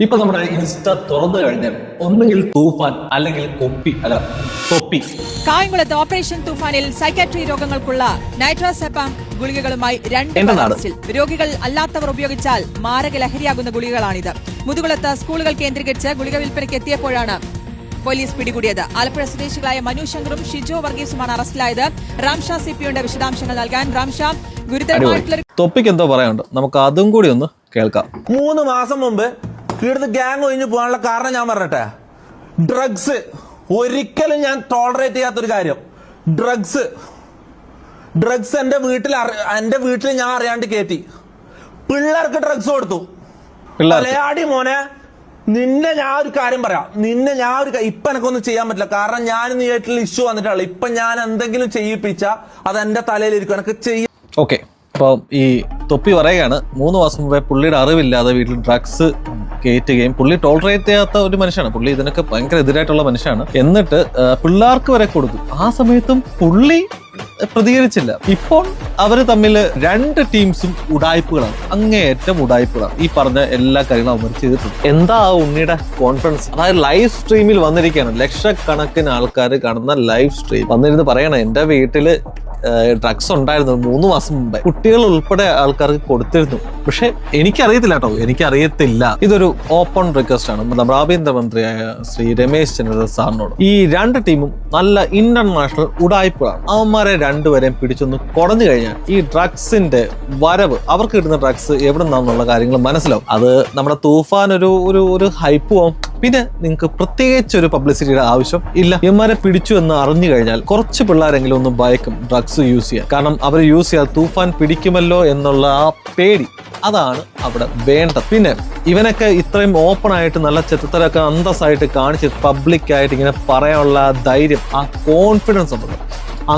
ഇപ്പൊ നമ്മുടെ ഇൻസ്റ്റ തുറന്നു കഴിഞ്ഞാൽ ഒന്നുകിൽ തൂഫാൻ അല്ലെങ്കിൽ തൊപ്പി. കായംകുളത്ത് ഓപ്പറേഷൻ തൂഫാനിൽ സൈക്കാട്രി രോഗങ്ങൾക്കുള്ള നൈട്രോസെപ്പാം ഗുളികകളുമായി രണ്ട് അറസ്റ്റിൽ. രോഗികൾ അല്ലാത്തവർ ഉപയോഗിച്ചാൽ മാരക ലഹരിയാകുന്ന ഗുളികകളാണിത്. മുതുകുളത്ത് സ്കൂളുകൾ കേന്ദ്രീകരിച്ച് ഗുളിക വിൽപ്പനയ്ക്ക് എത്തിയപ്പോഴാണ് പോലീസ് പിടികൂടിയത്. ആലപ്പുഴ സ്വദേശികളായ മനു ശങ്കറും ഷിജോ വർഗീസുമാണ് അറസ്റ്റിലായത്. റാംഷാ സിപിയുടെ വിശദാംശങ്ങൾ നൽകാൻ റാംഷാ, ഗുരുതരമായിട്ടുള്ള തൊപ്പിക്ക് എന്തോ പറയാനുണ്ട്, നമുക്ക് അതും കൂടി ഒന്ന് കേൾക്കാം. 3 മാസം മുമ്പ് ഇവിടുന്ന് ഗ്യാങ് ഒഴിഞ്ഞു പോകാനുള്ള കാരണം ഞാൻ പറഞ്ഞിട്ടെ, ഡ്രഗ്സ് ഒരിക്കലും ഞാൻ ടോളറേറ്റ് ചെയ്യാത്തൊരു കാര്യം. ഡ്രഗ്സ് എന്റെ വീട്ടിൽ ഞാൻ അറിയാണ്ട് കയറ്റി പിള്ളേർക്ക് ഡ്രഗ്സ് കൊടുത്തു. മലയാടി മോനെ, നിന്നെ ഞാൻ ഒരു കാര്യം പറയാം, ഇപ്പൊ എനിക്കൊന്നും ചെയ്യാൻ പറ്റില്ല, കാരണം ഞാൻ നീട്ടിൽ ഇഷ്യൂ വന്നിട്ടുള്ള. ഇപ്പൊ ഞാൻ എന്തെങ്കിലും ചെയ്യിപ്പിച്ച അത് എന്റെ തലയിലിരിക്കും, എനിക്ക് ചെയ്യും. ഓക്കെ, അപ്പോൾ ഈ തൊപ്പി പറയുകയാണ് 3 മാസം മുമ്പേ പുള്ളിയുടെ അറിവില്ലാതെ വീട്ടിൽ ഡ്രഗ്സ് കയറ്റുകയും പുള്ളി ടോളറേറ്റ് ചെയ്യാത്ത ഒരു മനുഷ്യനാണ്. പുള്ളി ഇതിനൊക്കെ ഭയങ്കര എതിരായിട്ടുള്ള മനുഷ്യനാണ്. എന്നിട്ട് പിള്ളേർക്ക് വരെ കൊടുത്തു. ആ സമയത്തും പുള്ളി പ്രതികരിച്ചില്ല. ഇപ്പോൾ അവര് തമ്മിൽ 2 ടീംസും ഉടായ്പകളാണ്, അങ്ങേയറ്റം ഉടായ്പകളാണ്. ഈ പറഞ്ഞ എല്ലാ കാര്യങ്ങളും അവർ ചെയ്തിട്ടുണ്ട്. എന്താ ആ ഉണ്ണിയുടെ കോൺഫിഡൻസ്? അതായത് ലൈവ് സ്ട്രീമിൽ വന്നിരിക്കുകയാണ്. ലക്ഷക്കണക്കിന് ആൾക്കാർ കാണുന്ന ലൈവ് സ്ട്രീം വന്നിരുന്ന് പറയണം, എന്റെ വീട്ടില് ഡ്രഗ്സ് ഉണ്ടായിരുന്നു 3 മാസം മുമ്പേ, കുട്ടികൾ ഉൾപ്പെടെ ആൾക്കാർക്ക് കൊടുത്തിരുന്നു. പക്ഷെ എനിക്കറിയത്തില്ല. ഇതൊരു ഓപ്പൺ റിക്വസ്റ്റ് ആണ് നമ്മുടെ ആഭ്യന്തരമന്ത്രിയായ ശ്രീ രമേശ് ചെന്നിത്തല സാറിനോട്. ഈ 2 ടീമും നല്ല ഇന്റർനാഷണൽ ഉടായ്പകളാണ്. അവന്മാരെ 2 പേരെയും പിടിച്ചൊന്ന് കുടഞ്ഞു കഴിഞ്ഞാൽ ഈ ഡ്രഗ്സിന്റെ വരവ്, അവർക്ക് കിട്ടുന്ന ഡ്രഗ്സ് എവിടെ നിന്നാന്നുള്ള കാര്യങ്ങൾ മനസ്സിലാവും. അത് നമ്മുടെ തൂഫാൻ ഒരു ഹൈപ്പ് ആവും. പിന്നെ നിങ്ങൾക്ക് പ്രത്യേകിച്ച് ഒരു പബ്ലിസിറ്റിയുടെ ആവശ്യം ഇല്ല. ഇവന്മാരെ പിടിച്ചു എന്ന് അറിഞ്ഞു കഴിഞ്ഞാൽ കുറച്ച് പിള്ളേരെങ്കിലും ഒന്ന് ഭയക്കും ഡ്രഗ്സ് യൂസ് ചെയ്യാൻ. കാരണം അവർ യൂസ് ചെയ്യാൻ തൂഫാൻ പിടിക്കുമല്ലോ എന്നുള്ള ആ പേടി, അതാണ് അവിടെ വേണ്ടത്. പിന്നെ ഇവനൊക്കെ ഇത്രയും ഓപ്പൺ ആയിട്ട് നല്ല ചെറുത്തരൊക്കെ അന്തസ്സായിട്ട് കാണിച്ച് പബ്ലിക്കായിട്ട് ഇങ്ങനെ പറയാനുള്ള ധൈര്യം, ആ കോൺഫിഡൻസ് ഉണ്ടല്ലോ, ആ